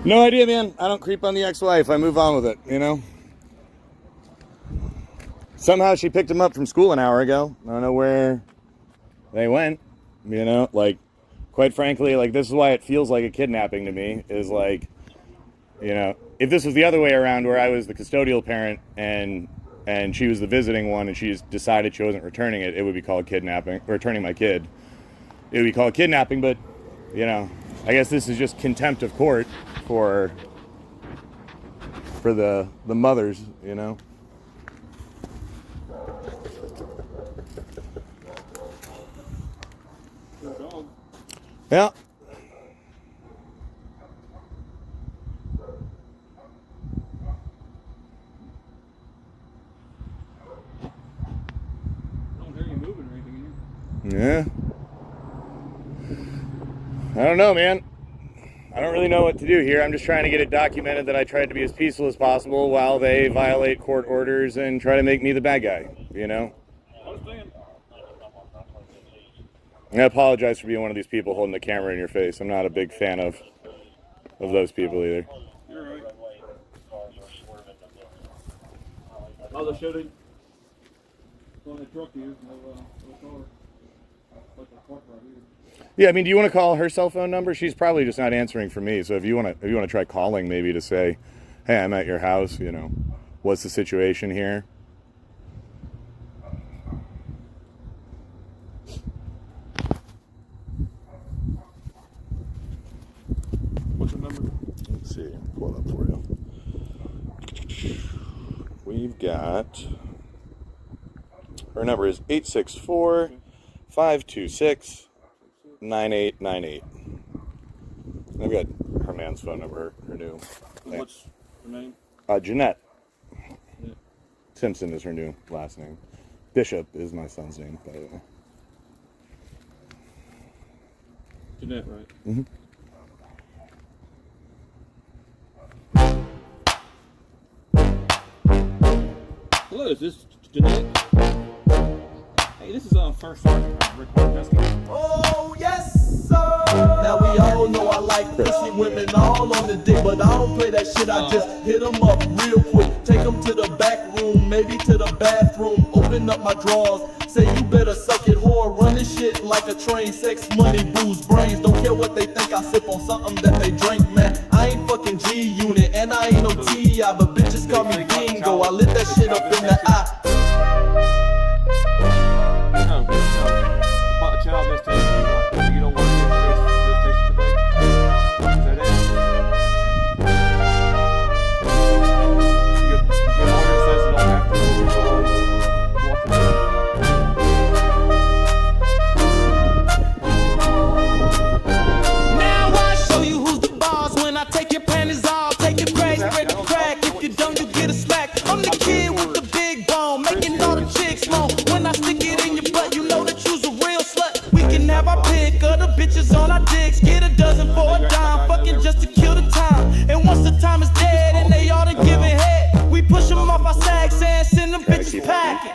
No idea, man. I don't creep on the ex-wife. I move on with it, you know? Somehow she picked him up from school an hour ago. I don't know where they went, you know? Like, quite frankly, like, this is why it feels like a kidnapping to me, is like, you know, if this was the other way around where I was the custodial parent and she was the visiting one and she decided she wasn't returning it, it would be called kidnapping, returning my kid. It would be called kidnapping, but, you know, I guess this is just contempt of court for the mothers, you know. Yeah. I don't hear you moving or anything Yeah. I don't know, man. I don't really know what to do here. I'm just trying to get it documented that I tried to be as peaceful as possible while they violate court orders and try to make me the bad guy, you know? I understand. I apologize for being one of these people holding the camera in your face. I'm not a big fan of those people either. You're right. Oh, they showed it on the truck here. No car. Like the park right here. Yeah, I mean, do you want to call her cell phone number? She's probably just not answering for me. So if you want to try calling maybe to say, "Hey, I'm at your house, you know. What's the situation here?" What's the number? Let's see. Pull it up for you. We've got her number is 864-526-9898. I've got her man's phone number, her new. What's her name? Jeanette. Yeah. Simpson is her new last name. Bishop is my son's name, by the way. Jeanette, right? Mm-hmm. Hello, is this Jeanette? Hey, this is First Sergeant Rick Martinez. Oh, yes, sir. Now we all know I like pussy women all on the dick, but I don't play that shit. I just hit them up real quick. Take them to the back room, maybe to the bathroom. Open up my drawers. Say you better suck it, whore. Run this shit like a train. Sex, money, booze, brains. Don't care what they think. I sip on something that they drink, man. I ain't fucking G-Unit and I ain't no T.I. But bitches call me Bingo. I lit that shit up in the eye. No. About a child visitation. You don't want to get visitation today? Is that it? Your lawyer says you don't have to go to Now I show you who's the boss when I take your panties off. Take your crack, spread the crack. If you don't, you get a smack. I'm the kid with the big bone, making all the chicks moan. When I stick it in your butt, you know that you's a real slut. We can have our pick of the bitches on our dicks. Get a dozen for a dime, fucking just to kill the time. And once the time is dead and they all done giving head, we push them off our sacks and send them bitches packing.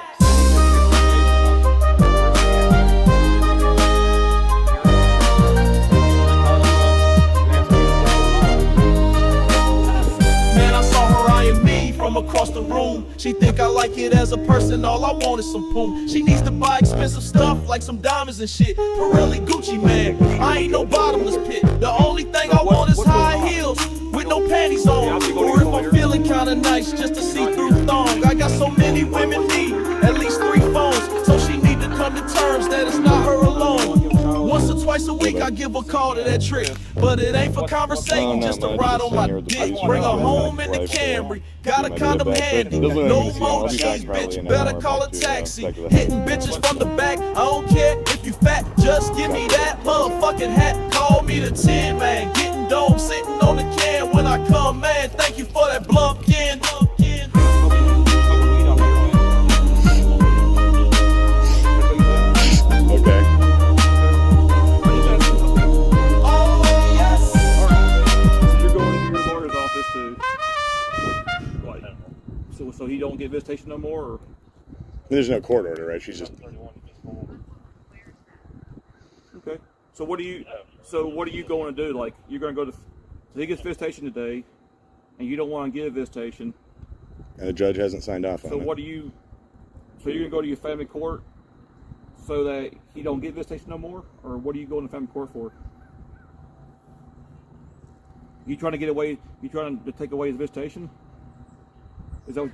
Man, I saw her eyeing me from across the room. She think I like it as a person, all I want is some poom. She needs to buy expensive stuff like some diamonds and shit. Pirelli Gucci, man, I ain't no bottomless pit. The only thing I want is high heels with no panties on. Or if I'm feeling kinda nice, just a see-through thong. I got so many women need at least 3 phones, so she need to come to terms that it's not her alone. Once or twice a week I give a call to that trick, but it ain't for conversating, just to ride on my dick. Bring her home in the Camry, got a condom handy. No more cheese, bitch, better call a taxi. Hitting bitches from the back, I don't care if you fat, just give me that motherfucking hat. Call me the 10 man, getting dome, sitting on the can when I come, man. Thank you for that blumpkin. Okay. Oh yes. So you're going to your lawyer's office to, what? So he don't get visitation no more, or? There's no court order, right? She's just. Okay. So what are you going to do? Like, you're going to go to he gets visitation today, and you don't want to give visitation. And the judge hasn't signed off on So it. what do you? So you're gonna go to your family court so that he don't get visitation no more, or what are you going to family court for? You trying to get away? You trying to take away his visitation? Is that?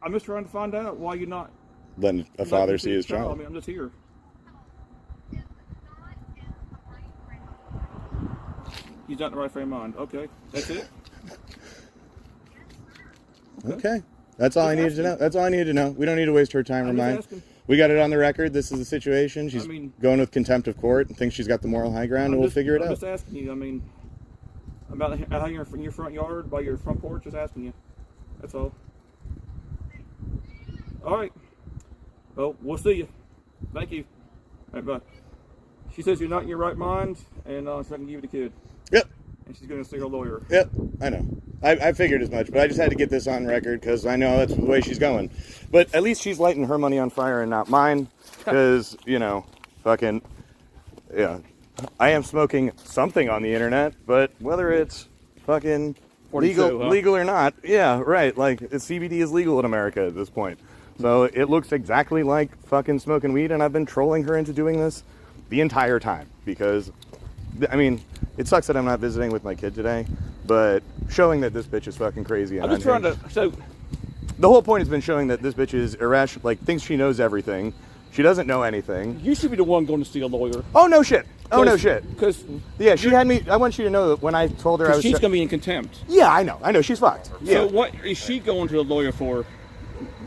I'm just trying to find out why you're not Letting a father see his child. I mean, I'm just here. He's not in the right frame of mind. Okay, that's it. Okay. That's all I needed to know. That's all I needed to know. We don't need to waste her time or I'm just mine. asking. We got it on the record. This is the situation. She's I mean- going with contempt of court and thinks she's got the moral high ground, and we'll figure it I'm out. just asking you. I mean, about how you're in your front yard, by your front porch. Just asking you. That's all. All right. Well, we'll see you. Thank you. All right, bye. She says you're not in your right mind, and she's not gonna give you the kid, Yep. and she's gonna see her lawyer. Yep. I know. I figured as much, but I just had to get this on record because I know that's the way she's going. But at least she's lighting her money on fire and not mine, because fucking, yeah. I am smoking something on the internet, but whether it's fucking 42, huh? legal or not, yeah, right. Like CBD is legal in America at this point, so it looks exactly like fucking smoking weed. And I've been trolling her into doing this the entire time because, I mean, it sucks that I'm not visiting with my kid today, but showing that this bitch is fucking crazy. And I'm just trying unhinged. to. So The whole point has been showing that this bitch is irrational. Like thinks she knows everything. She doesn't know anything. you should be the one going to see a lawyer. Oh no shit. Oh no shit. Because Yeah, she had me. I want you to know that when I told her I was. she's gonna be in contempt. Yeah, I know. I know. She's fucked. Yeah. So what is she going to the lawyer for?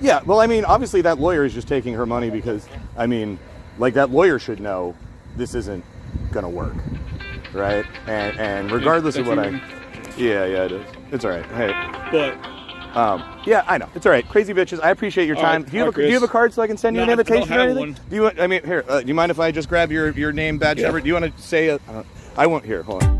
Yeah. Well, I mean, obviously that lawyer is just taking her money because, I mean, like that lawyer should know this isn't gonna work, right? And regardless of what I. Yeah, it is. It's all right. Hey. But Yeah, I know. It's all right. Crazy bitches. I appreciate your All time. right, do you have all right, a Chris. card so I can send you No, an I don't invitation or have anything? one. Do you want? I mean, here. Do you mind if I just grab your name badge Yeah. number? Do you want to say I won't. Here, hold on.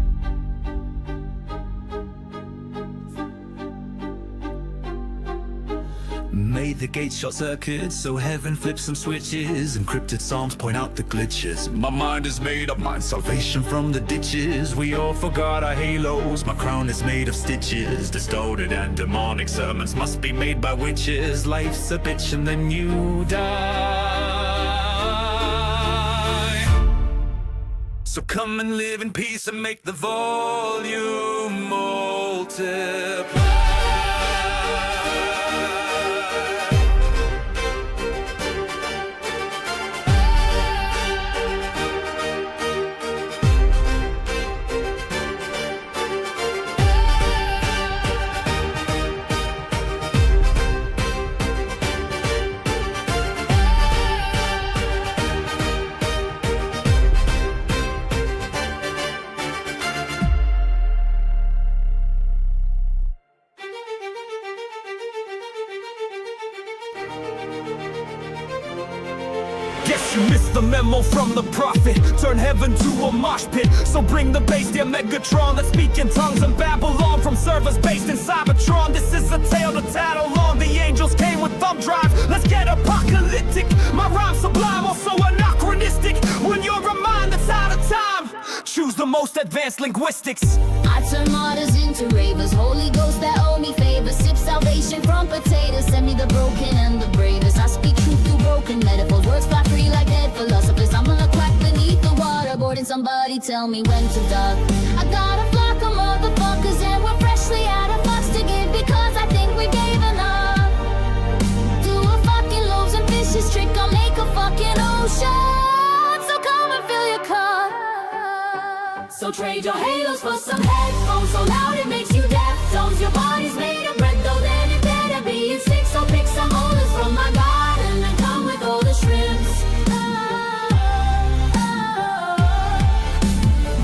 Made the gates short circuit so heaven flips some switches. Encrypted psalms point out the glitches. My mind is made up, mine salvation from the ditches. We all forgot our halos, my crown is made of stitches. Distorted and demonic sermons must be made by witches. Life's a bitch and then you die. So come and live in peace and make the volume multiply. Guess you missed the memo from the prophet. Turn heaven to a mosh pit. So bring the bass, dear Megatron. Let's speak in tongues and Babylon from servers based in Cybertron. This is a tale to tattle on. The angels came with thumb drive. Let's get apocalyptic. My rhyme's sublime, also anachronistic. When you're a mind that's out of time, choose the most advanced linguistics. I turn martyrs into ravers, Holy Ghost that owe me favors. Sip salvation from potatoes, send me the broken and the bravest. I speak truth through broken metaphors, words fly free like dead philosophers. I'm gonna quack beneath the waterboard and somebody tell me when to duck. I got a flock of motherfuckers and we're freshly out of fucks to give because I think we gave enough. Do a fucking loaves and fishes trick, I'll make a fucking ocean. So come and fill your cup. So trade your halos for some headphones so loud it makes you deaf. Tones your body's made of bread, though then it better be in sticks. So pick some olives from my garden and come with all the shrimps.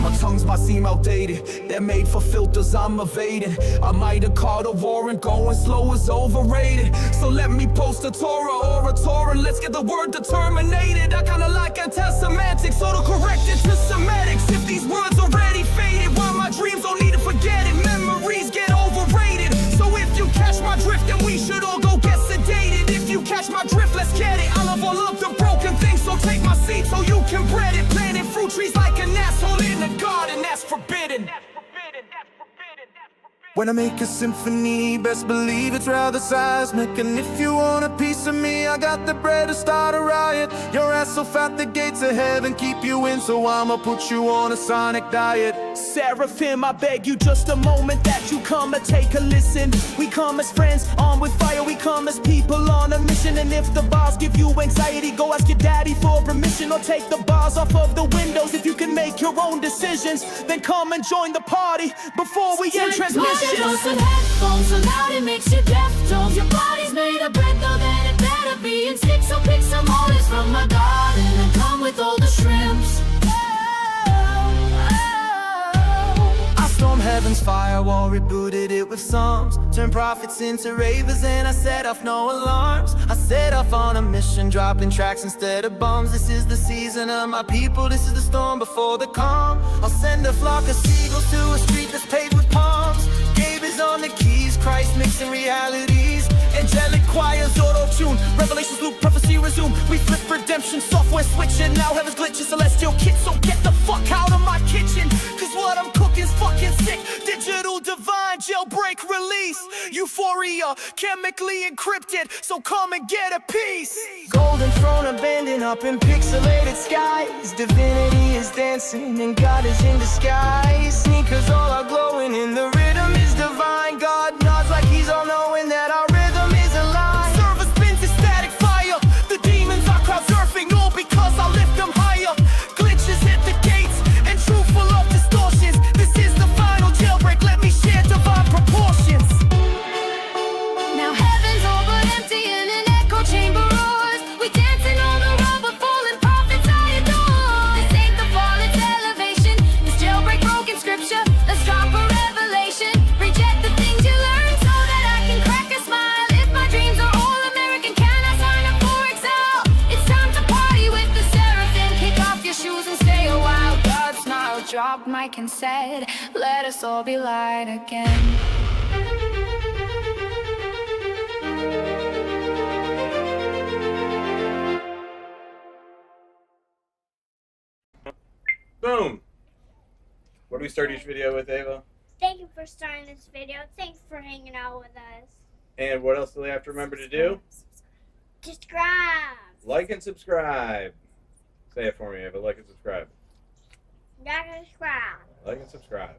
My tongues might seem outdated, they're made for filters, I'm evading. I might have caught a war and going slow is overrated. So let me post a Torah or a Torah, let's get the word determinated. I kinda like anti-semantics, so to correct it to semantics. If these words already faded, why my dreams don't need to forget it. Memories get overrated, so if you catch my drift, then we should all go get sedated. If you catch my drift, let's get it. I love all of the broken things, so take my seed so you can bread it. Planting fruit trees like an asshole. of God, and that's forbidden. When I make a symphony, best believe it's rather seismic. And if you want a piece of me, I got the bread to start a riot. Your ass will fat, the gates of heaven keep you in, so I'ma put you on a sonic diet. Seraphim, I beg you just a moment that you come and take a listen. We come as friends, armed with fire, we come as people on a mission. And if the bars give you anxiety, go ask your daddy for permission, or take the bars off of the windows. If you can make your own decisions, then come and join the party before we end transmission. Throw some headphones so loud it makes you deaf. Tones, your body's made of bread, though then it better be in sticks. So pick some olives from my garden and come with all the shrimps. I stormed heaven's firewall, rebooted it with psalms, turned prophets into ravers, and I set off no alarms. I set off on a mission, dropping tracks instead of bombs. This is the season of my people, this is the storm before the calm. I'll send a flock of seagulls to a street that's paved with palms. Gabe is on the keys, Christ mixing realities. Angelic choirs, auto-tune, revelations loop, prophecy resume. We flip redemption, software switching, now heaven's glitching, celestial kits. So get the fuck out of my kitchen, cause what I'm cooking's fucking sick. Digital divine, jailbreak release. Euphoria, chemically encrypted, so come and get a piece. Golden throne abandoned up in pixelated skies. Divinity is dancing and God is in disguise. Sneakers all are glowing and the rhythm is divine. God nods like he's all knowing that our rhythm is alive. Server spins in static fire. The demons are crowd surfing, all because I lift them higher. Glitches hit the gates and truth full of distortions. This is the final jailbreak, let me share divine proportions. Now heaven's all but empty and an echo chamber roars. We dancing on the road but fallen prophets I adore. This ain't the fall, it's elevation. This jailbreak broken scripture. Let's drop a revelation. Reject the things you learned so that I can crack a smile. If my dreams are all American, can I sign up for exile? It's time to party with the seraphim. Kick off your shoes and stay a while. God smiled, dropped mic and said, let us all be light again. Boom! What do we start each video with, Ava? Thank you for starting this video. Thanks for hanging out with us. And what else do they have to remember to do? Subscribe. Like and subscribe. Say it for me, Ava. Like and subscribe. Subscribe. Like and subscribe.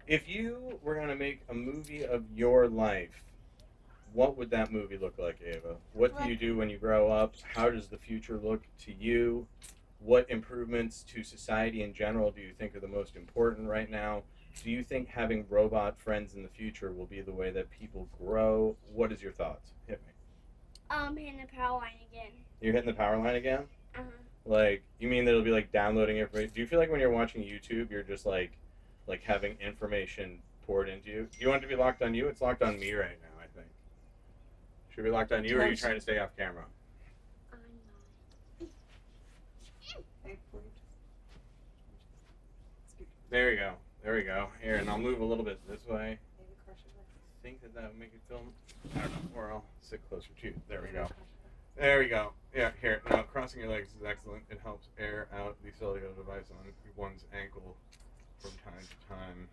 If you were going to make a movie of your life, what would that movie look like, Ava? What do you do when you grow up? How does the future look to you? What improvements to society in general do you think are the most important right now? Do you think having robot friends in the future will be the way that people grow? What is your thoughts? Hit me. Hitting the power line again. You're hitting the power line again? Uh-huh. Like, you mean that it'll be like downloading information? Do you feel like when you're watching YouTube, you're just like having information poured into you? Do you want it to be locked on you? It's locked on me right now, I think. Should it be locked on you, or are you trying to stay off camera? There we go. There we go. Here, and I'll move a little bit this way. I think that would make it film. I don't know. Or I'll sit closer to you. There we go. There we go. Yeah, here. Now, crossing your legs is excellent. It helps air out the cellular device on one's ankle from time to time.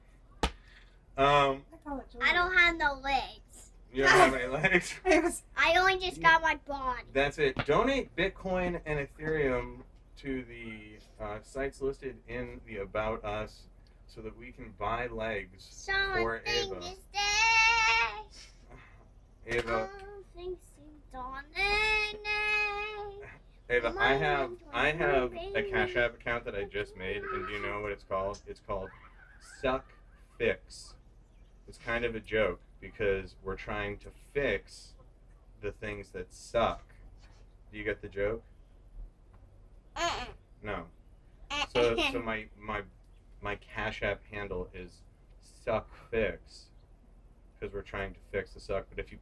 I don't have no legs. You don't have any legs? I only just got my body. That's it. Donate Bitcoin and Ethereum to the sites listed in the About Us so that we can buy legs for Ava. Ava. Ava, I have a Cash App account that I just made, and do you know what it's called? It's called Suck Fix. It's kind of a joke because we're trying to fix the things that suck. Do you get the joke? No. So my Cash App handle is Suck Fix because we're trying to fix the suck. But if you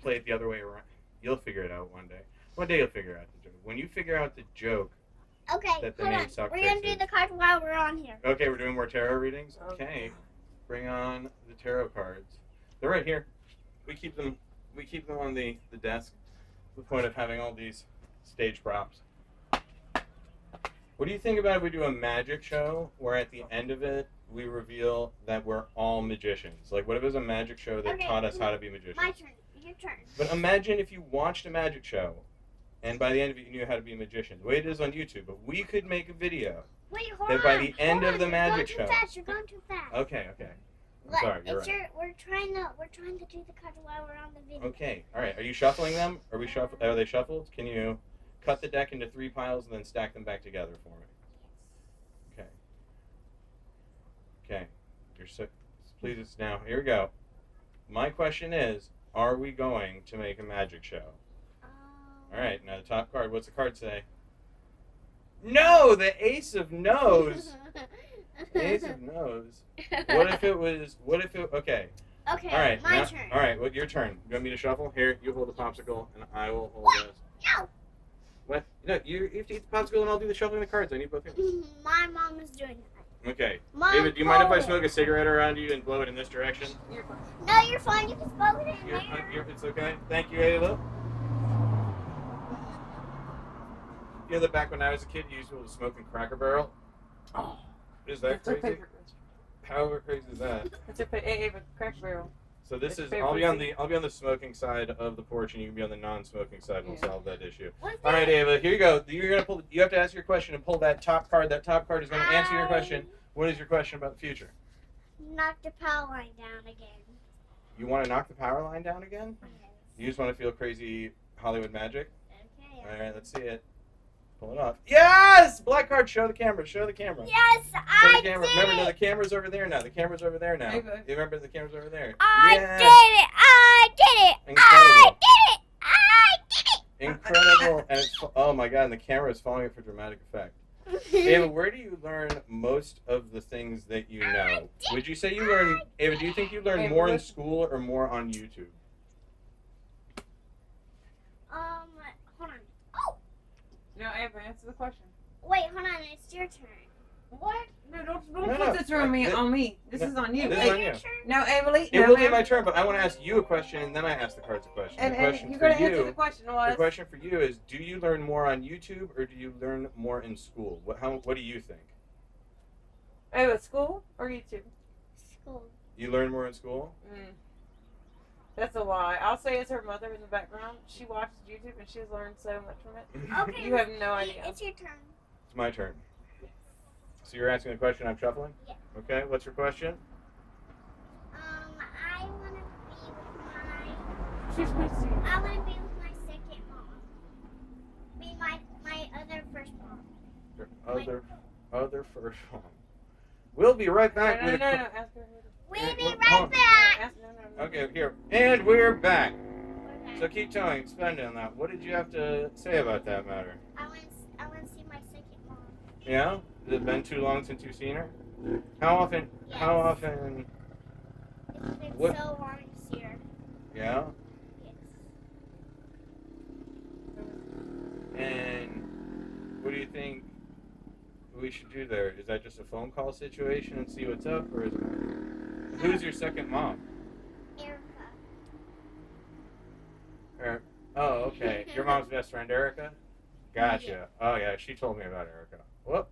play it the other way around, you'll figure it out one day. One day you'll figure out the joke. When you figure out the joke, Okay, that the hold name on. Suck We're gonna Fix do the cards while we're on here. Okay, we're doing more tarot readings? Okay. Bring on the tarot cards. They're right here. We keep them on the desk. The point of having all these stage props. What do you think about if we do a magic show where at the end of it we reveal that we're all magicians? Like, what if it was a magic show that Okay, taught us how to be magicians? My turn. Your turn. But imagine if you watched a magic show, and by the end of it you knew how to be a magician. The way it is on YouTube, but we could make a video. Wait, hold That on. by the end hold of the on, magic you're show- going too fast. You're going too fast. Okay, okay. I'm Look, sorry, you're it's right. we're trying to do the cards while we're on the video. Okay, all right. Are you shuffling them? Are they shuffled? Can you cut the deck into 3 piles and then stack them back together for me? Okay. Okay. You're so please. It's now. Here we go. My question is: are we going to make a magic show? All right. Now the top card. What's the card say? No, the Ace of Nose. Ace of Nose. What if it was? What if it? Okay. Okay, All right. my now- turn. All right. Well, your turn. You want me to shuffle? Here, you hold the popsicle, and I will hold this. No. What? No, you have to eat the popsicle, and I'll do the shuffling of the cards. I need both hands. My mom is doing that. Okay. Mom, David, do you mind if I hold it. smoke a cigarette around you and blow it in this direction? No, you're fine. You can smoke it in there. It's okay. Thank you, Ava. You know that back when I was a kid, you used to be able to smoke in Cracker Barrel? Oh. Is that That's our crazy? favorite. How crazy is that? That's our favorite Cracker Barrel. So this It's is I'll be on favorite. the smoking side of the porch, and you can be on the non-smoking side. We'll Yeah. solve that issue. What's All right, that? Ava. Here you go. You're gonna pull. You have to ask your question and pull that top card. That top card is going to answer your question. What is your question about the future? Knock the power line down again. You want to knock the power line down again? Yes. You just want to feel crazy Hollywood magic? Okay. All right, let's see it. Pull it off. Yes! Black card. Show the camera. Show the camera. Yes, Show I the camera. did Remember, no, it. the camera's over there now. The camera's over there now. Ava. You remember the camera's over there? I Yes! did it. I did it. Incredible. I did it. I did Incredible. And it's, oh my god, and the camera is following it for dramatic effect. it. Ava, where do you learn most of the things that you know? Would you say you learn, Ava, do you think you learn Ava, more in what- school or more on YouTube? Hold on. Oh, No, Ava, answer the question. wait, hold on. It's your turn. What? No, don't No, put no. this on me. This- On me. This is on you. this is Hey, on you. Your turn. No, Ava Lee. It no, will be Ava. my turn, but I want to ask you a question and then I ask the cards a question. And the question you're for gonna answer you, the question. the Was question for you is: do you learn more on YouTube or do you learn more in school? What do you think? Ava, school or YouTube? School. You learn more in school? That's a lie. I'll say it's her mother in the background. She watches YouTube and she's learned so much from it. Okay. You have no idea. It's your turn. It's my turn. So you're asking a question. I'm shuffling. Yeah. Okay. What's your question? I want to be with my. She's missing. I want to be with my second mom. Be my other first mom. Your other first one. We'll be right back No, with no, a no. Ask her. We'll Yeah, be well, right hold- back. Ask, no. Okay, here. And we're back. We're back. So keep telling, expand on that. What did you have to say about that matter? I want to see my second mom. Yeah? Has it been too long since you've seen her? How often? How Yes. often? It's been What- so long to see her. Yeah? Yes. And what do you think we should do there? Is that just a phone call situation and see what's up? Or is it... Who's your second mom? Erica. Oh, okay. Your mom's best friend, Erica? Gotcha. Oh, yeah, she told me about Erica. Whoop.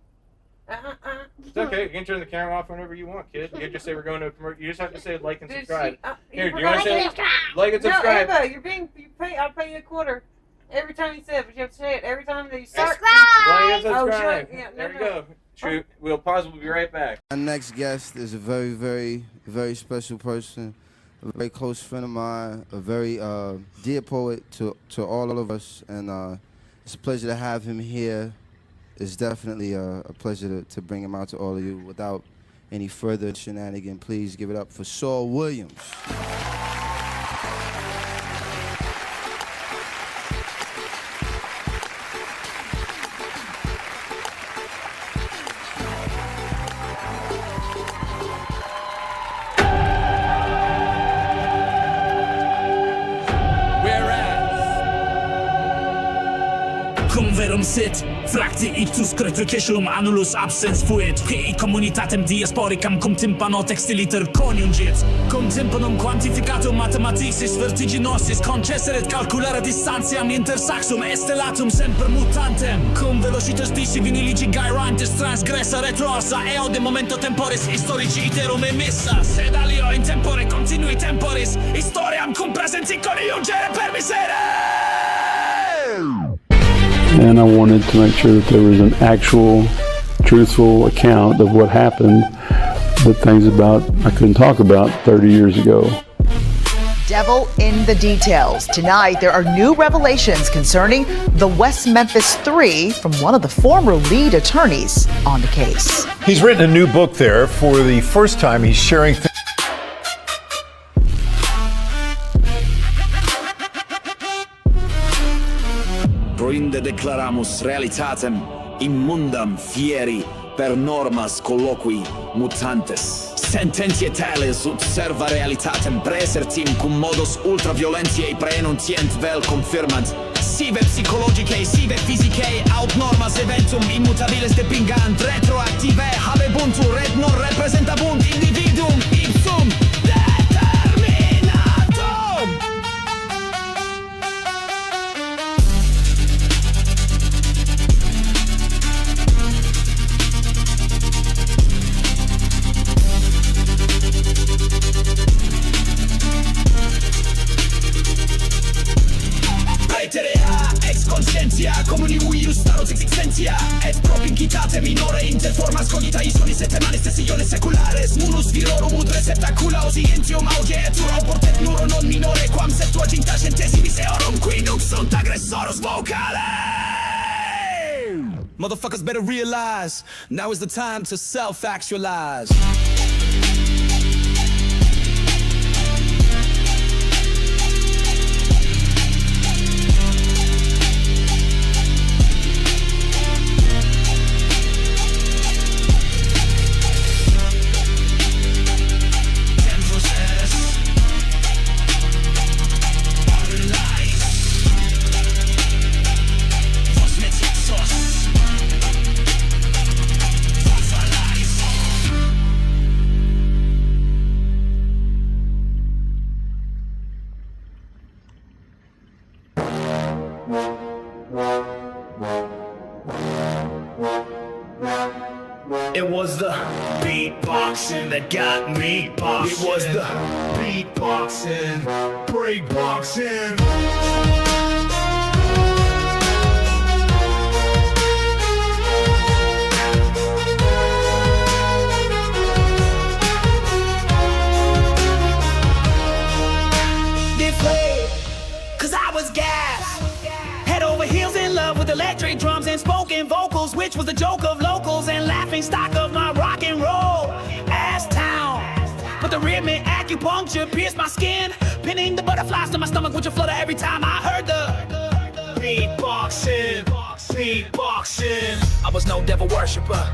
It's okay. You can turn the camera off whenever you want, kid. You just say we're going to a commercial. You just have to say like and subscribe. Here, do you want to say like and subscribe? No, Ava, I'll pay you a quarter every time you say it, but you have to say it every time that you start. Subscribe! Like and Oh, subscribe. sure. Yeah, There no, we no. go. Shoot. We'll pause. We'll be right back. Our next guest is a very, very, very special person, a very close friend of mine, a very dear poet to all of us, and it's a pleasure to have him here. It's definitely a pleasure to bring him out to all of you. Without any further shenanigan, please give it up for Saul Williams. Come let 'em mindset. Fracti ictus cretriceum annulus absens fuit, qui communitatem diasporicam cum tympano textiliter coniungit. Cum tympanum quantificatum mathematicis vertiginosis concesseret calculare distantiam inter saxum estellatum semper mutantem. Cum velocitas disi viniligi gyrantes transgressa retroarsa eo de momento temporis historici iterum emissas. Sed alio in tempore continui temporis historiam cum presenti coniungere permissere. And I wanted to make sure that there was an actual, truthful account of what happened, but things about I couldn't talk about 30 years ago. Devil in the details. Tonight, there are new revelations concerning the West Memphis 3 from one of the former lead attorneys on the case. He's written a new book there. For the first time, he's sharing Proinde declaramus realitatem immundam fieri per normas colloqui mutantes. Sententiae tales ut serva realitatem praesertim cum modus ultraviolentiae praenuntient vel confirmant. Sive psychologicae, sive physicae, aut normas eventum immutabiles depingant retroactive habebuntur et non representabunt individuum ipsum determinatum. Praeterea ex conscientia communius staros ex existentia et propinquitate minore inter formas cogitae sonis et emanes decisiones seculares munus virorum ut receptacula osientium augetur oportet nuro non minore quam septuaginta centesimis eorum qui nunc sunt aggressorus vocale. Motherfuckers better realize now is the time to self-actualize. It was the beatboxing that got me boxing. It was the beatboxing, breakboxing. Cause I was gassed, head over heels in love with electric drums and spoken vocals, which was the joke of locals and laughing stock of my rock and roll ass town. But the rhythmic acupuncture pierced my skin, pinning the butterflies to my stomach, which would flutter every time I heard the beatboxing, beatboxing. I was no devil worshiper,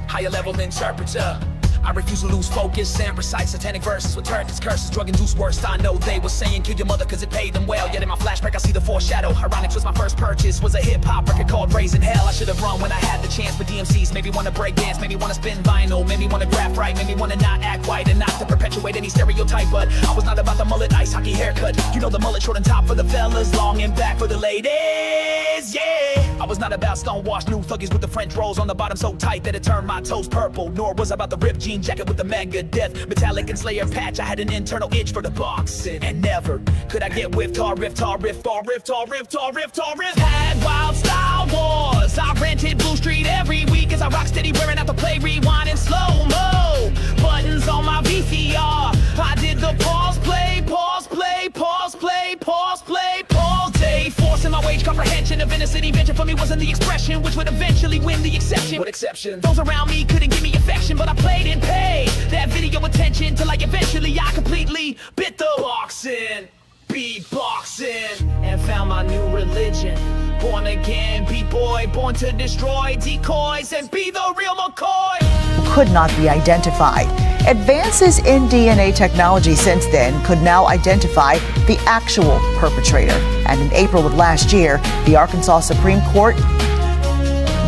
higher level interpreter. I refuse to lose focus and recite satanic verses with turns, curses, drug-induced worst. I know they were saying kill your mother cause it paid them well. Yet in my flashback I see the foreshadow. Ironic was my first purchase, was a hip-hop record called Raising Hell. I should have run when I had the chance, but DMCs made me wanna break dance, made me wanna spin vinyl, made me wanna graph right, made me wanna not act white and not to perpetuate any stereotype. But I was not about the mullet ice hockey haircut. You know the mullet short and top for the fellas, long and back for the ladies, yeah. I was not about stonewashed new thuggies with the French rolls on the bottom so tight that it turned my toes purple. Nor was I about the ripped jean jacket with the Megadeth metallic and Slayer patch. I had an internal itch for the boxing, and never could I get whiffed or riff, or riff, or riff, or riff, or riff, or riff. Had wild style wars. I rented Blue Street every week as I rock steady, wearing out the play, rewind in slow-mo. Buttons on my VCR. I did the pause, play, pause, play, pause, play, pause, play, all day. Forcing my wage comprehension of innocent invention for me wasn't the expression which would eventually win the exception. What exception? Those around me couldn't give me affection, but I played and paid that video attention till like eventually I completely bit the boxing, beatboxing, and found my new religion. Born again, B-boy, born to destroy decoys and be the real McCoy. Could not be identified. Advances in DNA technology since then could now identify the actual perpetrator. And in April of last year, the Arkansas Supreme Court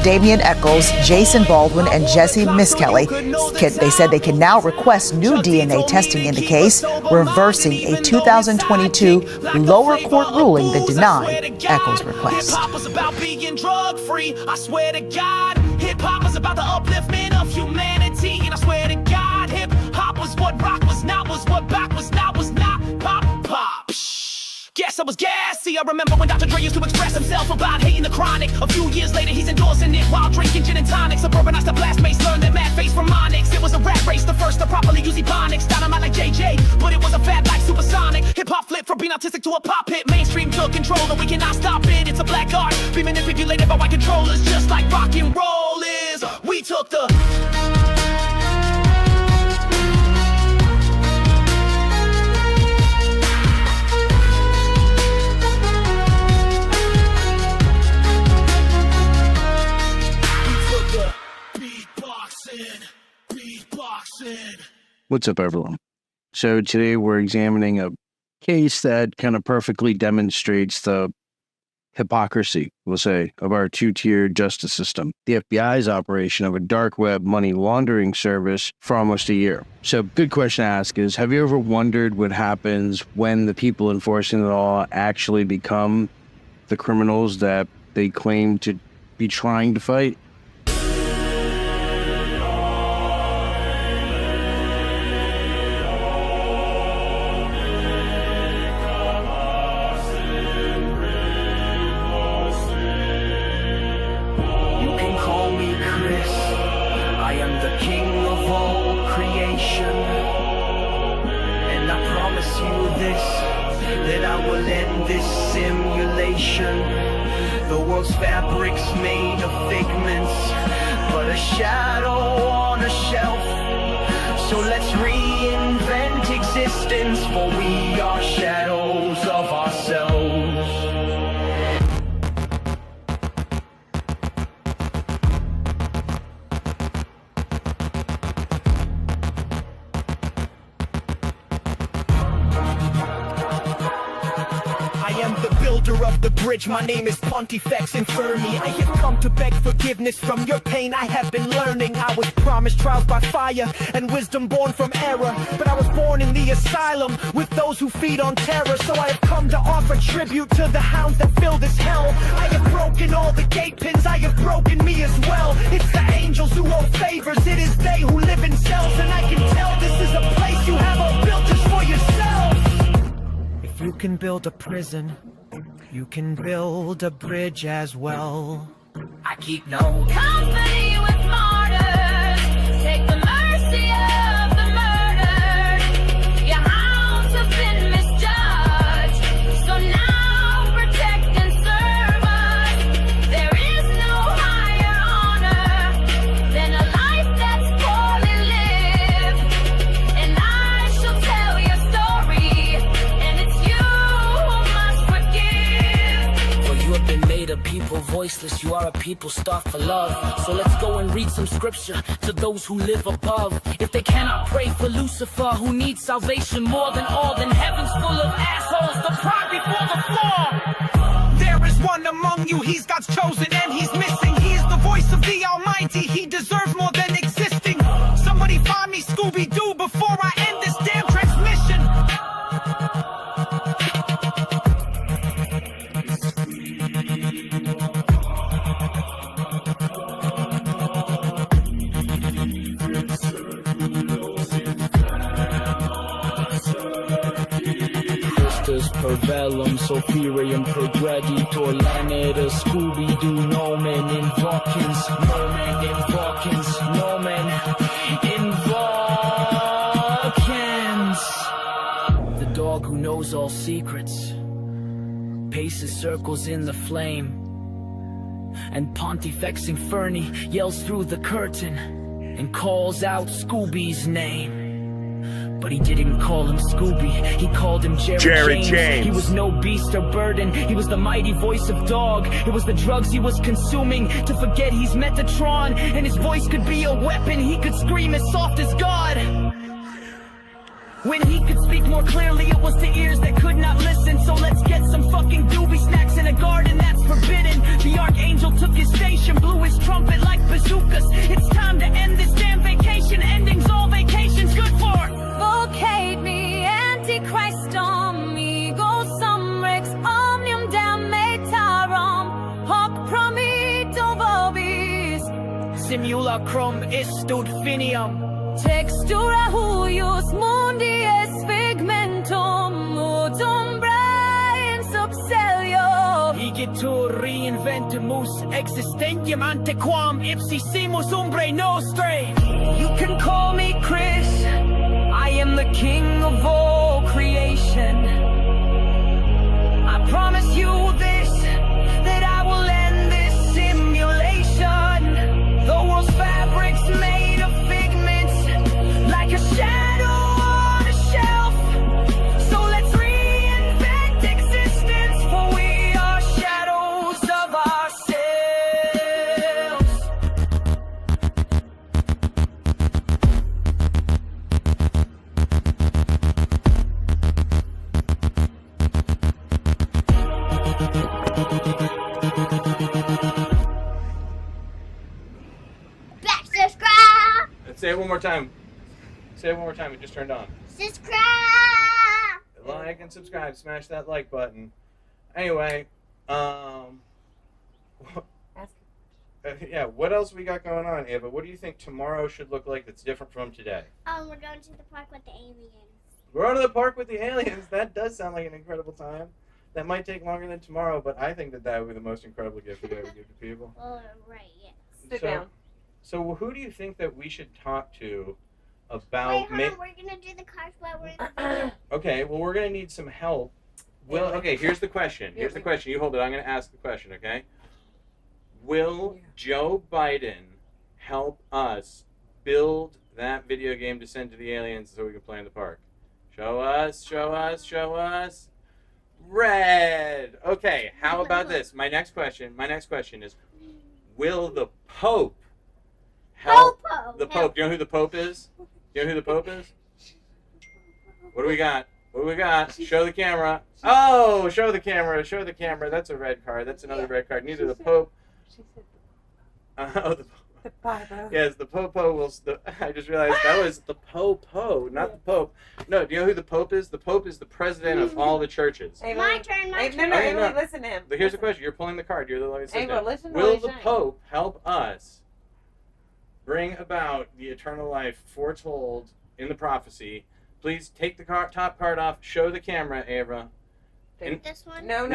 Damian Eccles, Jason Baldwin, and Jesse Miskelly. They said they can now request new DNA testing in the case, reversing a 2022 lower court ruling that denied Eccles' request. Hip-hop was about being drug-free. I swear to God, hip-hop was about the upliftment of humanity. And I swear to God, hip-hop was what rock was not, was what back was not pop, pop. Guess I was gassy. I remember when Dr. Dre used to express himself about hating the chronic. A few years later, he's endorsing it while drinking gin and tonic. Suburbanized the blast mace, learned that mad face from Onyx. It was a rat race, the first to properly use ebonics. Dynamite like JJ, but it was a fad like supersonic. Hip-hop flipped from being autistic to a pop hit. Mainstream took control and we cannot stop it. It's a black art, being manipulated by white controllers. Just like rock and roll is. We took the... What's up, everyone? So today we're examining a case that kind of perfectly demonstrates the hypocrisy, we'll say, of our two-tiered justice system. The FBI's operation of a dark web money laundering service for almost a year. So good question to ask is, have you ever wondered what happens when the people enforcing the law actually become the criminals that they claim to be trying to fight? The world's fabric's made of figments, but a shadow on a shelf. So let's reinvent existence, for we are shadows of ourselves. Of the bridge, my name is Pontifex Inferni. I have come to beg forgiveness from your pain. I have been learning. I was promised trials by fire and wisdom born from error, but I was born in the asylum with those who feed on terror. So I have come to offer tribute to the hounds that fill this hell. I have broken all the gate pins, I have broken me as well. It's the angels who owe favors, it is they who live in cells. And I can tell this is a place you have all built just for yourself. If you can build a prison, you can build a bridge as well. I keep no company with martyrs. Take the mercy of the murdered. Your hounds have been misjudged, so now protect and serve us. There is no higher honor than a life that's poorly lived. And I shall tell your story, and it's you who must forgive. For you have been made a people voiceless, you are a people starved for love. So let's go and read some scripture to those who live above. If they cannot pray for Lucifer, who needs salvation more than all, then heaven's full of assholes, the pride before the fall. There is one among you, he's God's chosen and he's missing. He is the voice of the Almighty, he deserves more than existing. Somebody find me Scooby-Doo before I end this damn transmission. Parvellum, Sophirium, Progreditor, Laneta, Scooby-Doo, Nomen, Invokins, Nomen, Invokins, Nomen, Invokins. The dog who knows all secrets paces circles in the flame, and Pontifex Inferni yells through the curtain and calls out Scooby's name. But he didn't call him Scooby, he called him Jared James. He was no beast or burden, he was the mighty voice of dog. It was the drugs he was consuming to forget he's Metatron. And his voice could be a weapon, he could scream as soft as God. When he could speak more clearly, it was the ears that could not listen. So let's get some fucking doobie snacks in a garden that's forbidden. The archangel took his station, blew his trumpet like bazookas. It's time to end this damn vacation. Ending's all vacations good for. Vocate me, Antichrist on me. Go some rex omnium damnatarum. Hoc promito vobis. Simulacrum istud finium. Textura huius mundi es figmentum. Mutumbra in subcelio. Igitur reinventimus existentium antequam ipsi simus umbre nostre. You can call me Chris. I am the king of all creation. I promise you this, that I will end this simulation. The world's fabric's made of figments, like a shadow on a shelf. So let's reinvent existence, for we are shadows of ourselves. Back subscribe. Let's say it one more time. Say it one more time. It just turned on. Subscribe. Like and subscribe. Smash that like button. Anyway, yeah. What else we got going on, Ava? What do you think tomorrow should look like that's different from today? We're going to the park with the aliens. We're going to the park with the aliens. That does sound like an incredible time. That might take longer than tomorrow, but I think that that would be the most incredible gift we could ever give to people. Right, yes. Sit down. So who do you think that we should talk to about? Wait, hold on. We're going to do the cards while we're in the video. Okay, well, we're going to need some help. Well, okay, here's the question. Here's the question. You hold it. I'm going to ask the question, okay? Will Joe Biden help us build that video game to send to the aliens so we can play in the park? Show us, show us, show us. Red. Okay, how about this? My next question is, will the Pope help the Pope? Do you know who the Pope is? Do you know who the Pope is? What do we got? What do we got? Show the camera. Oh, show the camera. Show the camera. That's a red card. That's another red card. Neither the Pope. Oh, the Bible. Yes, the Popo will. I just realized that was the Popo, not the Pope. No, do you know who the Pope is? The Pope is the president of all the churches. My turn, my turn. No, Okay, Emily, no. listen to him. But here's the question. You're pulling the card. You're the one who says Ava, that. listen to Will what he's the saying. Pope help us bring about the eternal life foretold in the prophecy? Please take the top card off. Show the camera, Ava. And- This one? No.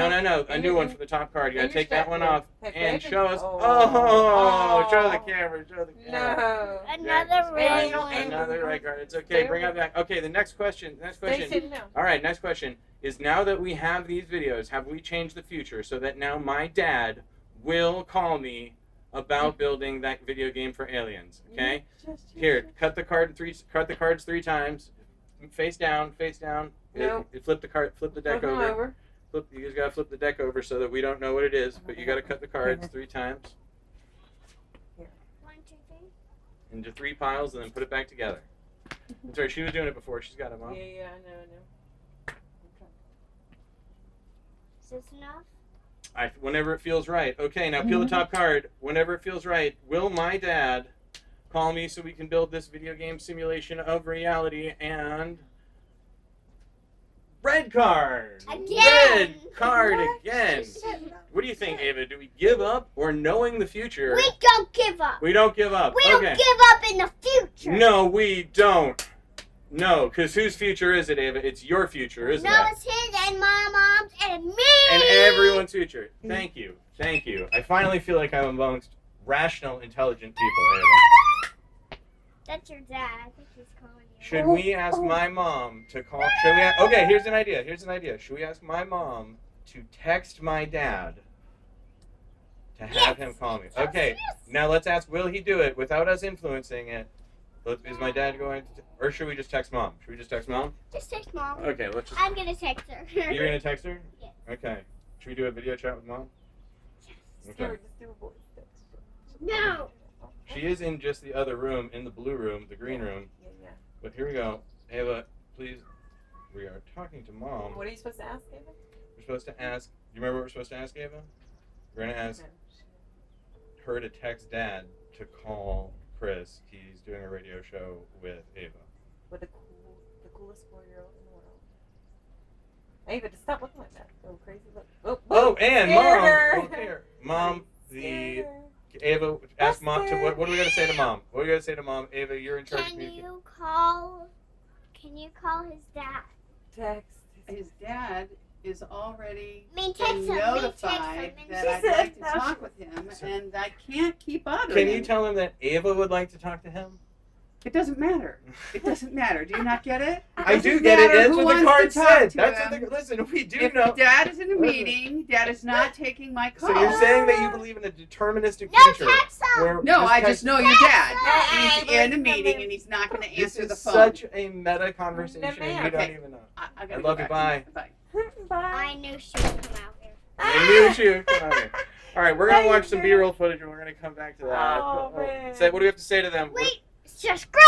A new one for the top card. You gotta take that one off and show us. Oh. Oh, show the camera. Show the camera. No. Another red one. Another red card. It's okay. Bring it back. Okay, the next question. Stay sitting down. All right, next question is, now that we have these videos, have we changed the future so that now my dad will call me about building that video game for aliens? Okay. Here, cut the cards 3 times. Face down. No. Flip the deck Flip them over. You just gotta flip the deck over so that we don't know what it is, but you gotta cut the cards 3 times 1, 2, 3. into 3 piles and then put it back together. I'm sorry, she was doing it before. She's got them all. Yeah, I know. Is this enough? Whenever it feels right. Okay, now peel the top card. Whenever it feels right, will my dad call me so we can build this video game simulation of reality? And red card. Again. Red card again. What do you think, Ava? Do we give up, or knowing the future? We don't give up. We don't give up. We Okay. don't give up in the future. No, we don't. No, because whose future is it, Ava? It's your future, isn't No, it? it's his and my mom's and me. And everyone's future. Thank you. Thank you. I finally feel like I'm amongst rational, intelligent people, Ava. That's your dad. I think he's calling you. Should we ask my mom to call? Okay, here's an idea. Should we ask my mom to text my dad to have him call me? Okay, now let's ask, will he do it without us influencing it? Is my dad going to, or should we just text mom? Should we just text mom? Just text mom. Okay, let's just. I'm gonna text her. You're gonna text her? Yes. Okay. Should we do a video chat with mom? Okay. No. She is in just the other room, in the blue room, the green room. Yeah. But here we go. Ava, please. We are talking to Mom. What are you supposed to ask, Ava? We're supposed to ask. Do you remember what we're supposed to ask, Ava? We're gonna ask her to text Dad to call Chris. He's doing a radio show with Ava. With the coolest 4-year-old in the world. Ava, just stop looking like that. Little crazy look. Oh, and Mom. her. Okay. Mom, Ava, ask Mom to what are we gonna say to Mom? What are we gonna say to Mom? Ava, you're in charge of communication. Can you call his dad? Text. His dad is already Text been him. notified that She I'd said like to no. talk with him, and I can't keep bothering Can him. you tell him that Ava would like to talk to him? It doesn't matter. It doesn't matter. Do you not get it? I do get it. That's what the card said. That's what the. Listen, we do If know. Dad is in a meeting, Dad is not taking my call. So you're saying that you believe in a deterministic future? Where No, this I guy- just know your dad. He's in a meeting and he's not going to This answer is the phone. such a meta conversation, and we don't Okay. even know. I I love you. Bye. Bye. I knew she would come out here. I knew she would come out here. All right, we're gonna watch some B-roll footage, and we're gonna come back to that. Oh, man. Say, what do we have to say to them? Wait, subscribe!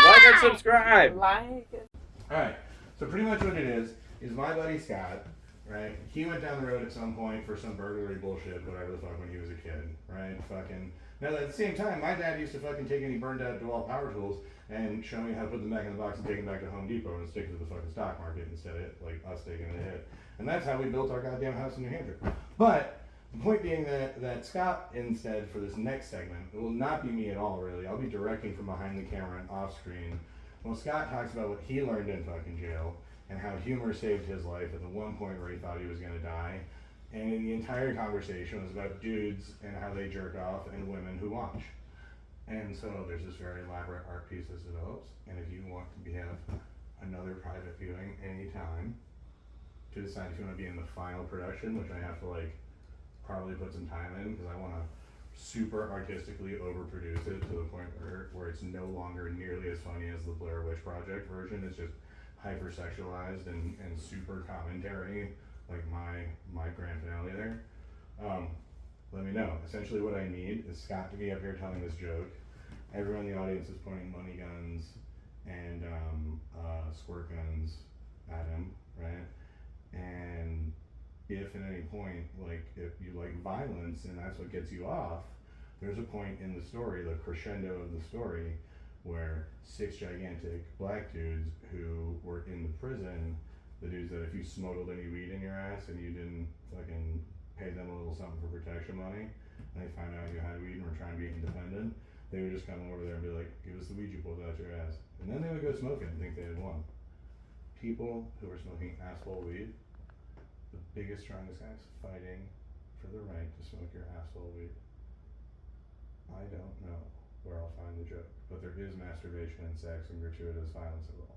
Like and subscribe. Like it. All right. So pretty much what it is my buddy Scott, right? He went down the road at some point for some burglary bullshit, whatever the fuck, when he was a kid, right? Fucking. Now at the same time, my dad used to fucking take any burned out DeWalt power tools and show me how to put them back in the box and take them back to Home Depot and stick to the fucking stock market instead of like us taking a hit. And that's how we built our goddamn house in New Hampshire. But the point being that Scott, instead, for this next segment, it will not be me at all, really. I'll be directing from behind the camera and off screen. Well, Scott talks about what he learned in fucking jail and how humor saved his life at the one point where he thought he was going to die. And in the entire conversation was about dudes and how they jerk off and women who watch. And so there's this very elaborate art piece that develops. And if you want to have another private viewing anytime to decide if you want to be in the final production, which I have to like probably put some time in because I want to super artistically overproduce it to the point where it's no longer nearly as funny as the Blair Witch Project version. It's just hypersexualized and super commentary, like my grand finale there. Let me know. Essentially what I need is Scott to be up here telling this joke. Everyone in the audience is pointing money guns and squirt guns at him, right? And if at any point, like, if you like violence and that's what gets you off, there's a point in the story, the crescendo of the story, where 6 gigantic black dudes who were in the prison, the dudes that if you smuggled any weed in your ass and you didn't fucking pay them a little something for protection money, and they found out you had weed and were trying to be independent, they would just come over there and be like, give us the weed you pulled out your ass. And then they would go smoke it and think they had won. People who were smoking asshole weed, the biggest, strongest guys fighting for the right to smoke your asshole weed. I don't know where I'll find the joke, but there is masturbation and sex and gratuitous violence involved.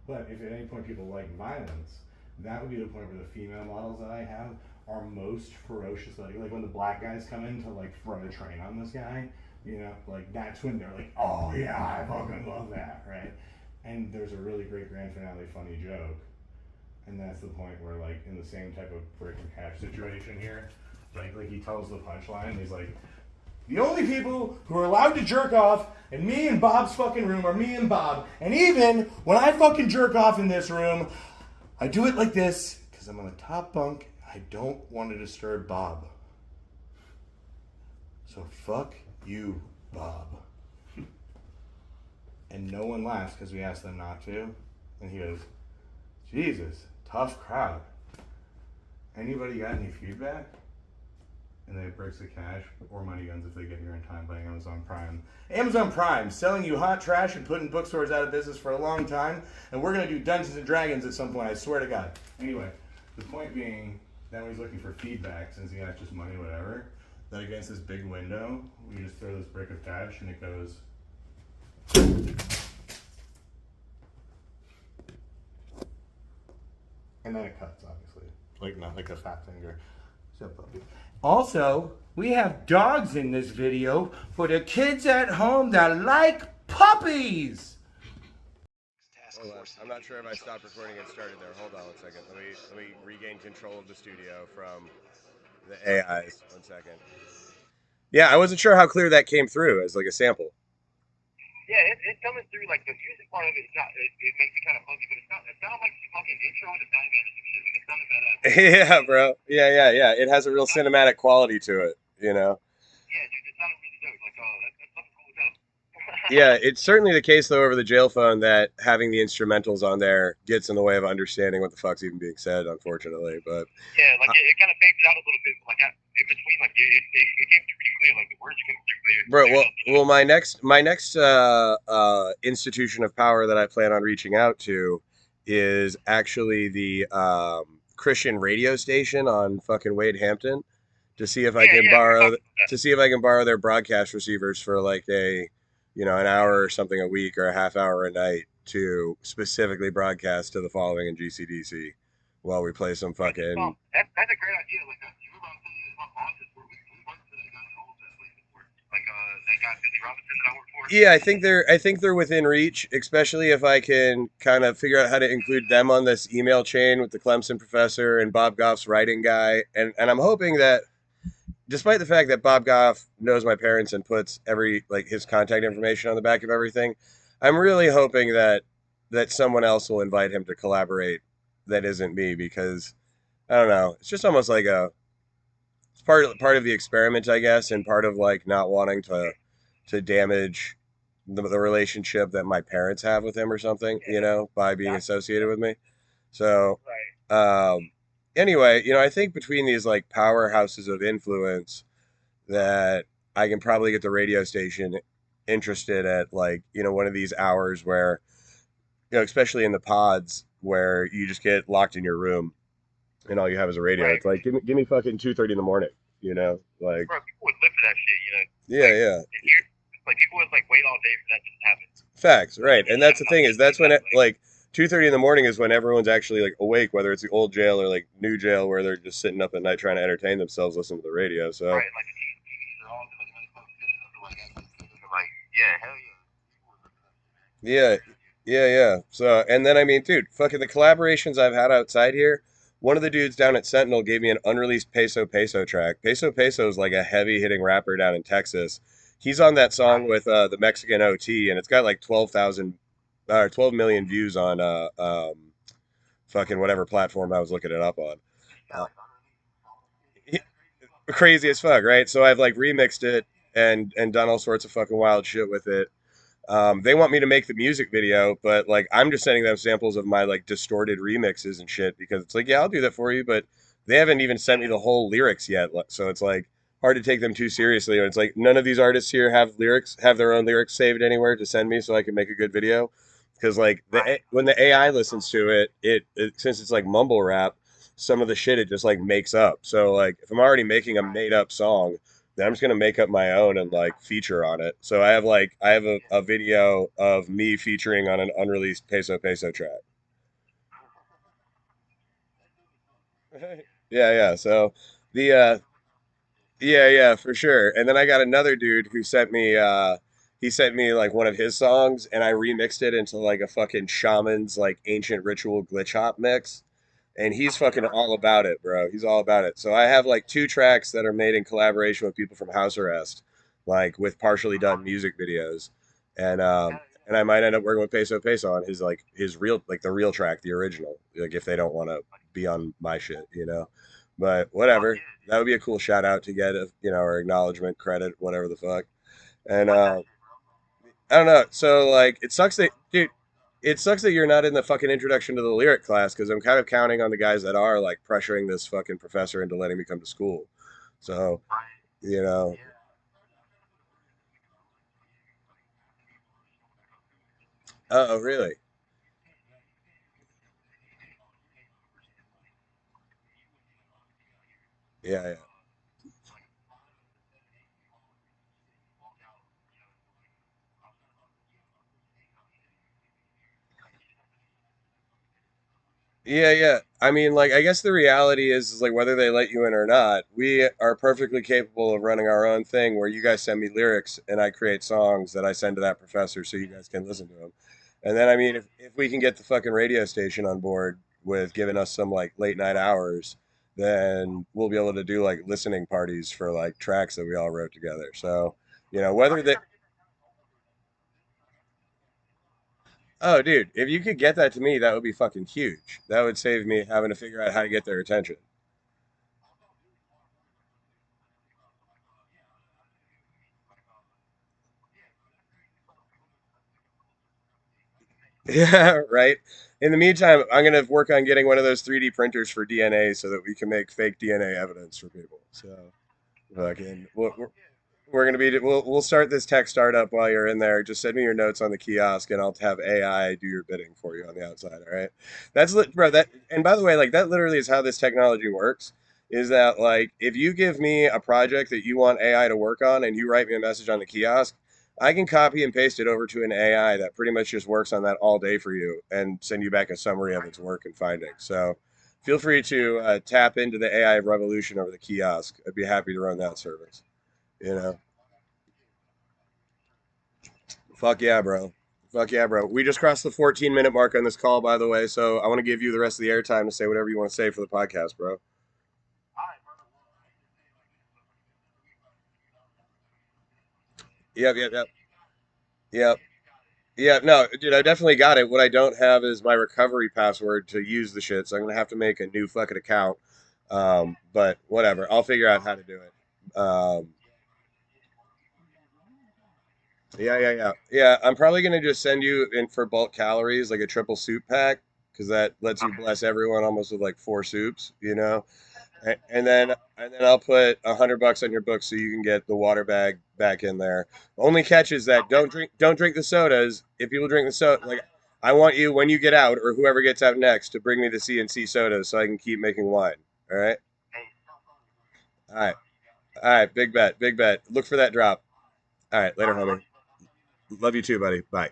But if at any point people like violence, that would be the point where the female models that I have are most ferocious. Like when the black guys come in to like throw a train on this guy, you know, like that's when they're like, oh yeah, I fucking love that, right? And there's a really great grand finale funny joke. And that's the point where, like, in the same type of brick and hatch situation here, like he tells the punchline, he's like, the only people who are allowed to jerk off in me and Bob's fucking room are me and Bob. And even when I fucking jerk off in this room, I do it like this, because I'm on the top bunk. I don't want to disturb Bob. So fuck you, Bob. And no one laughs because we asked them not to. And he goes, Jesus, tough crowd. Anybody got any feedback? And they have bricks of cash or money guns if they get here in time by Amazon Prime. Amazon Prime, selling you hot trash and putting bookstores out of business for a long time. And we're going to do Dungeons and Dragons at some point, I swear to God. Anyway, the point being that when he's looking for feedback, since he has just money, whatever, then against this big window, we just throw this brick of cash and it goes. And then it cuts, obviously. Like, not like a fat finger. So, puppy. Also, we have dogs in this video for the kids at home that like puppies! Hold on. I'm not sure if I stopped recording and started there. Hold on 1 second. Let me regain control of the studio from the AIs. 1 second. Yeah, I wasn't sure how clear that came through as like a sample. Yeah, it's coming through. Like the music part of it is not. It makes it kind of funky, but it sounds like the fucking intro to Dive Fantasy shit. Like it sounded badass. Yeah, bro. Yeah. It has a real cinematic quality to it. You know. Yeah, dude, it sounded really dope. Like, oh, that's something cool as hell. Yeah, it's certainly the case though over the jail phone that having the instrumentals on there gets in the way of understanding what the fuck's even being said, unfortunately. But Yeah, like it kind of fades out a little bit. Like in between, like it came through pretty clear. Like the words came through clear. bro, well, my next institution of power that I plan on reaching out to is actually the Christian radio station on fucking Wade Hampton to see if I can borrow their broadcast receivers for like an hour or something a week or a half hour a night to specifically broadcast to the following in GCDC while we play some fucking. That's a great idea. Like you remember I was telling you my bosses where we worked for that guy in Old place before. Like that guy Billy Robinson that I worked for. Yeah, I think they're within reach, especially if I can kind of figure out how to include them on this email chain with the Clemson professor and Bob Goff's writing guy. And I'm hoping that despite the fact that Bob Goff knows my parents and puts his contact information on the back of everything, I'm really hoping that someone else will invite him to collaborate that isn't me, because I don't know, it's just almost like it's part of the experiment, I guess, and part of like not wanting to damage the relationship that my parents have with him or something, by being associated with me. So, anyway, I think between these like powerhouses of influence that I can probably get the radio station interested at like, one of these hours where, especially in the pods where you just get locked in your room and all you have is a radio. Right. It's like, give me fucking 2:30 in the morning, like. Bro, people would live for that shit, Yeah. Like people would like wait all day for that to happen. Facts, right? And that's the thing is that's when 2:30 in the morning is when everyone's actually like awake, whether it's the old jail or like new jail where they're just sitting up at night trying to entertain themselves, listening to the radio. So. Right, like the TVs are all like yeah, hell yeah. Yeah. So, and then, I mean, dude, fucking the collaborations I've had outside here, one of the dudes down at Sentinel gave me an unreleased Peso track. Peso is like a heavy-hitting rapper down in Texas. He's on that song with the Mexican OT, and it's got like 12 million views on fucking whatever platform I was looking it up on. Crazy as fuck, right? So I've like remixed it and done all sorts of fucking wild shit with it. They want me to make the music video, but like I'm just sending them samples of my like distorted remixes and shit because it's like, yeah, I'll do that for you, but they haven't even sent me the whole lyrics yet, so it's like hard to take them too seriously. And it's like none of these artists here have their own lyrics saved anywhere to send me so I can make a good video, because like when the AI listens to it since it's like mumble rap, some of the shit it just like makes up. So like if I'm already making a made up song, then I'm just gonna make up my own and like feature on it. So I have a video of me featuring on an unreleased Peso track. Yeah. So the yeah, for sure. And then I got another dude who sent me like one of his songs, and I remixed it into like a fucking shaman's like ancient ritual glitch hop mix. And he's fucking all about it, bro. He's all about it. So I have like 2 tracks that are made in collaboration with people from House Arrest, like with partially done music videos. And I might end up working with Peso on his real, like the real track, the original, like if they don't want to be on my shit, but whatever. That would be a cool shout out to get, or acknowledgement, credit, whatever the fuck. And I don't know. So like, it sucks that, dude, it sucks that you're not in the fucking introduction to the lyric class, because I'm kind of counting on the guys that are like pressuring this fucking professor into letting me come to school. So, Oh, really? Yeah. Yeah. I mean, like, I guess the reality is like whether they let you in or not, we are perfectly capable of running our own thing where you guys send me lyrics and I create songs that I send to that professor so you guys can listen to them. And then, I mean, if we can get the fucking radio station on board with giving us some like late night hours, then we'll be able to do like listening parties for like tracks that we all wrote together. So, whether they, Oh, dude, if you could get that to me, that would be fucking huge. That would save me having to figure out how to get their attention. Yeah, right. In the meantime, I'm gonna work on getting one of those 3D printers for DNA so that we can make fake DNA evidence for people. So, fucking, we're gonna be we'll start this tech startup while you're in there. Just send me your notes on the kiosk, and I'll have AI do your bidding for you on the outside. All right, bro. That, and by the way, like that literally is how this technology works. Is that like if you give me a project that you want AI to work on, and you write me a message on the kiosk, I can copy and paste it over to an AI that pretty much just works on that all day for you and send you back a summary of its work and findings. So feel free to tap into the AI revolution over the kiosk. I'd be happy to run that service. You know? Fuck yeah, bro. Fuck yeah, bro. We just crossed the 14-minute mark on this call, by the way, so I want to give you the rest of the airtime to say whatever you want to say for the podcast, bro. Yep. Yeah, no, dude, I definitely got it. What I don't have is my recovery password to use the shit, so I'm gonna have to make a new fucking account. But whatever, I'll figure out how to do it. Yeah. I'm probably gonna just send you in for bulk calories, like a triple soup pack, because that lets you bless everyone almost with like 4 soups, you know. And then I'll put $100 on your book so you can get the water bag back in there. Only catch is that don't drink the sodas. If people drink the soda, like I want you when you get out or whoever gets out next to bring me the CNC sodas so I can keep making wine. All right. All right. Big bet. Look for that drop. All right. Later, homie. Love you too, buddy. Bye.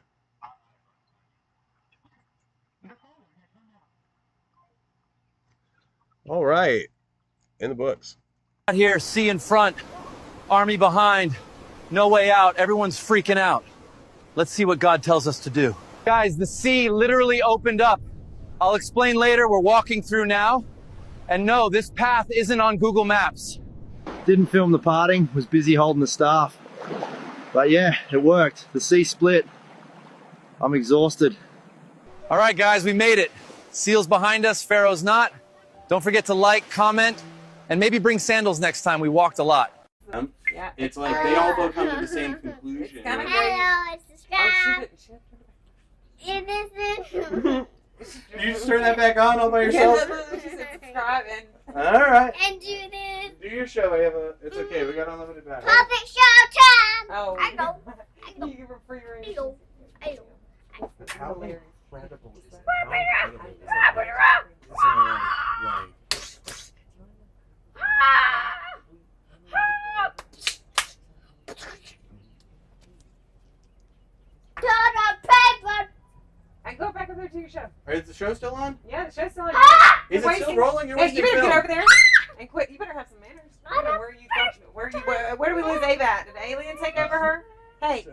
All right. In the books. Out here, sea in front, army behind, no way out. Everyone's freaking out. Let's see what God tells us to do. Guys, the sea literally opened up. I'll explain later. We're walking through now. And no, this path isn't on Google Maps. Didn't film the parting, was busy holding the staff. But yeah, it worked. The sea split. I'm exhausted. All right, guys, we made it. Seal's behind us, Pharaoh's not. Don't forget to like, comment, and maybe bring sandals next time. We walked a lot. Yeah. It's like they all both come to the same conclusion. Kinda right? Hello, Did you just turn that back on all by yourself? Yeah, she said subscribe and All right. And do this. Do your show. It's okay. We got unlimited battery. Puppet show time. Oh. I know. You give her free range. How incredible is that? And go back over there to your show. Is the show still on? Yeah, the show's still on. Is it still rolling? You're Hey, wasting you better film. get over there and quit. You better have some manners. I don't know where do we lose Ava at? Did the alien take over her? Hey.